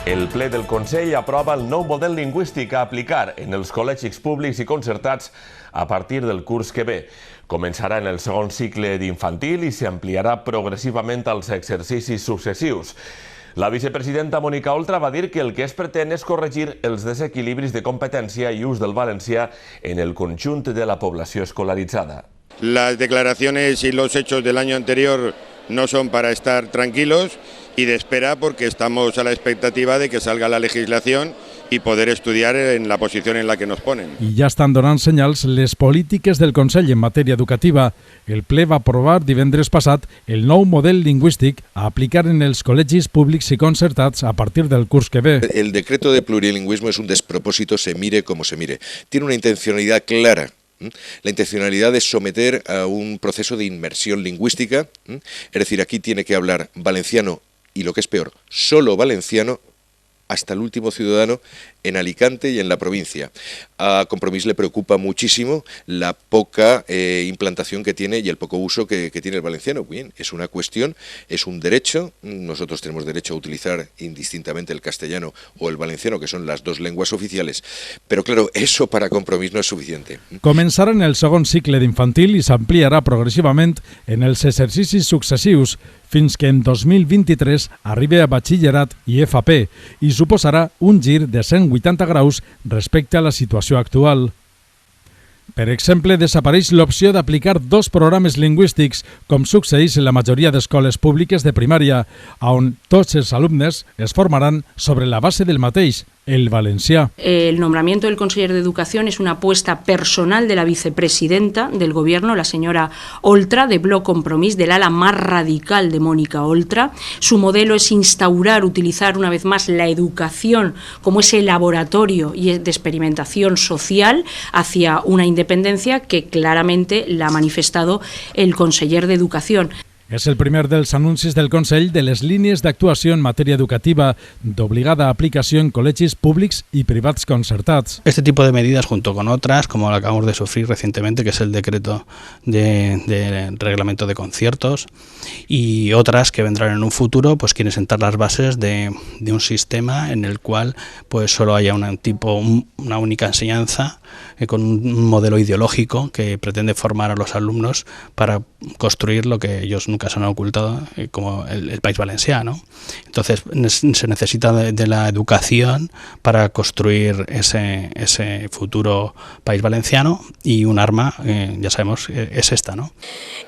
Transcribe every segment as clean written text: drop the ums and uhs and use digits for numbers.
El ple del Consell aprova el nou model lingüístic a aplicar en els col·legis públics i concertats a partir del curs que ve. Començarà en el segon cicle d'infantil i s'ampliarà progressivament als exercicis successius. La vicepresidenta Mónica Oltra va dir que el que es pretén és corregir els desequilibris de competència i ús del valencià en el conjunt de la població escolaritzada. Las declaraciones y los hechos del año anterior no son para estar tranquilos y de espera, porque estamos a la expectativa de que salga la legislación y poder estudiar en la posición en la que nos ponen. I ja estan donant senyals les polítiques del Consell en matèria educativa. El ple va aprovar divendres passat el nou model lingüístic a aplicar en els col·legis públics i concertats a partir del curs que ve. El decreto de plurilingüismo es un despropósito, se mire como se mire. Tiene una intencionalidad clara. La intencionalidad es someter a un proceso de inmersión lingüística, es decir, aquí tiene que hablar valenciano y, lo que es peor, solo valenciano hasta el último ciudadano en Alicante y en la provincia. A Compromís le preocupa muchísimo la poca implantación que tiene y el poco uso que tiene el valenciano. Bien, es una cuestión, es un derecho, nosotros tenemos derecho a utilizar indistintamente el castellano o el valenciano, que son las dos lenguas oficiales, pero claro, eso para Compromís no es suficiente. Començarà en el segon cicle d'infantil i s'ampliarà progressivament en els exercicis successius fins que en 2023 arribi a batxillerat i FP i suposarà un gir de 180 graus respecte a la situació actual. Per exemple, desapareix l'opció d'aplicar dos programes lingüístics, com succeeix en la majoria d'escoles públiques de primària, on tots els alumnes es formaran sobre la base del mateix, el valencià. El nombramiento del consejero de Educación es una apuesta personal de la vicepresidenta del Gobierno, la señora Oltra, de Bloc Compromís, del ala más radical de Mónica Oltra. Su modelo es instaurar, utilizar una vez más la educación como ese laboratorio de experimentación social hacia una independencia que claramente la ha manifestado el conseller de Educación. És el primer dels anuncis del Consell de les línies d'actuació en matèria educativa d'obligada aplicació en col·legis públics y privats concertats. Este tipo de medidas, junto con otras, como la que acabamos de sufrir recientemente, que es el decreto de reglamento de conciertos, y otras que vendrán en un futuro, pues quieren sentar las bases de un sistema en el cual pues solo haya una única enseñanza con un modelo ideológico que pretende formar a los alumnos para construir lo que ellos nunca se han ocultado, como el país valenciano. Entonces se necesita de la educación para construir ese futuro país valenciano, y un arma, ya sabemos, es esta, ¿no?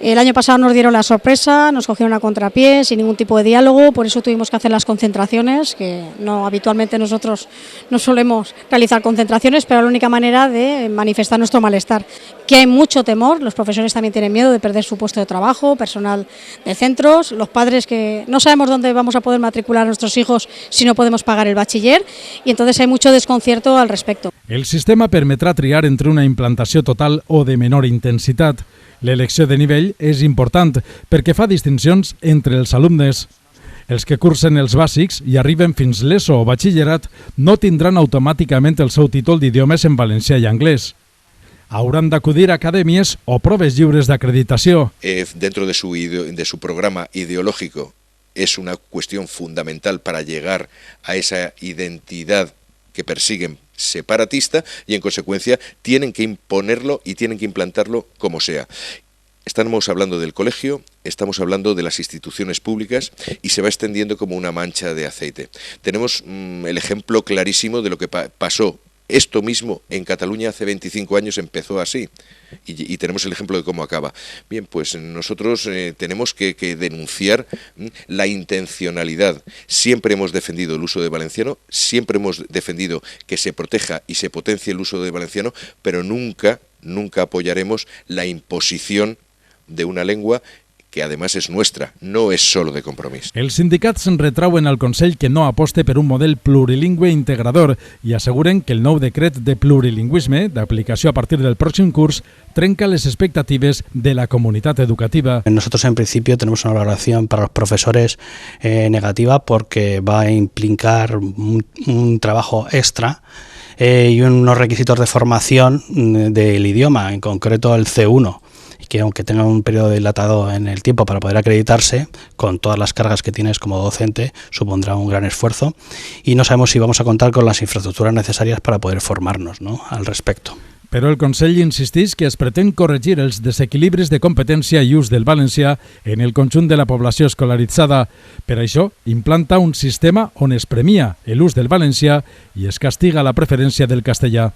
El año pasado nos dieron la sorpresa, nos cogieron a contrapié, sin ningún tipo de diálogo, por eso tuvimos que hacer las concentraciones, que no habitualmente nosotros no solemos realizar concentraciones, pero la única manera de manifestar nuestro malestar. Que hay mucho temor, los profesores también tienen miedo de perder su puesto de trabajo, personal de centros, los padres que no sabemos dónde vamos a poder matricular a nuestros hijos si no podemos pagar el bachiller, y entonces hay mucho desconcierto al respecto. El sistema permetrà triar entre una implantació total o de menor intensitat. L'elecció de nivell és important perquè fa distincions entre els alumnes. Els que cursen els bàsics i arriben fins l'ESO o batxillerat no tindran automàticament el seu títol d'idiomes en valencià i anglès. Hauran d'acudir a acadèmies o proves lliures d'acreditació. Dentro de su programa ideológico es una cuestión fundamental para llegar a esa identidad que persiguen separatista, y en consecuencia tienen que imponerlo y tienen que implantarlo como sea. Estamos hablando del colegio, estamos hablando de las instituciones públicas, y se va extendiendo como una mancha de aceite. Tenemos el ejemplo clarísimo de lo que pasó. Esto mismo en Cataluña hace 25 años empezó así, y tenemos el ejemplo de cómo acaba. Bien, pues nosotros tenemos que denunciar la intencionalidad. Siempre hemos defendido el uso de valenciano, siempre hemos defendido que se proteja y se potencie el uso de valenciano, pero nunca apoyaremos la imposición de una lengua que además es nuestra, no es solo de Compromís. Els sindicats retrauen al Consell que no aposte per un model plurilingüe integrador i asseguren que el nou decret de plurilingüisme, d'aplicació a partir del pròxim curs, trenca les expectatives de la comunitat educativa. Nosotros en principio tenemos una valoración para los profesores negativa, porque va a implicar un trabajo extra y unos requisitos de formación del idioma, en concreto el C1. y que aunque tenga un periodo dilatado en el tiempo para poder acreditarse, con todas las cargas que tienes como docente, supondrá un gran esfuerzo y no sabemos si vamos a contar con las infraestructuras necesarias para poder formarnos, ¿no?, al respecto. Però el Consell insisteix que es pretén corregir els desequilibris de competència i ús del valencià en el conjunt de la població escolaritzada. Per això, implanta un sistema on es premia l'ús del valencià i es castiga la preferència del castellà.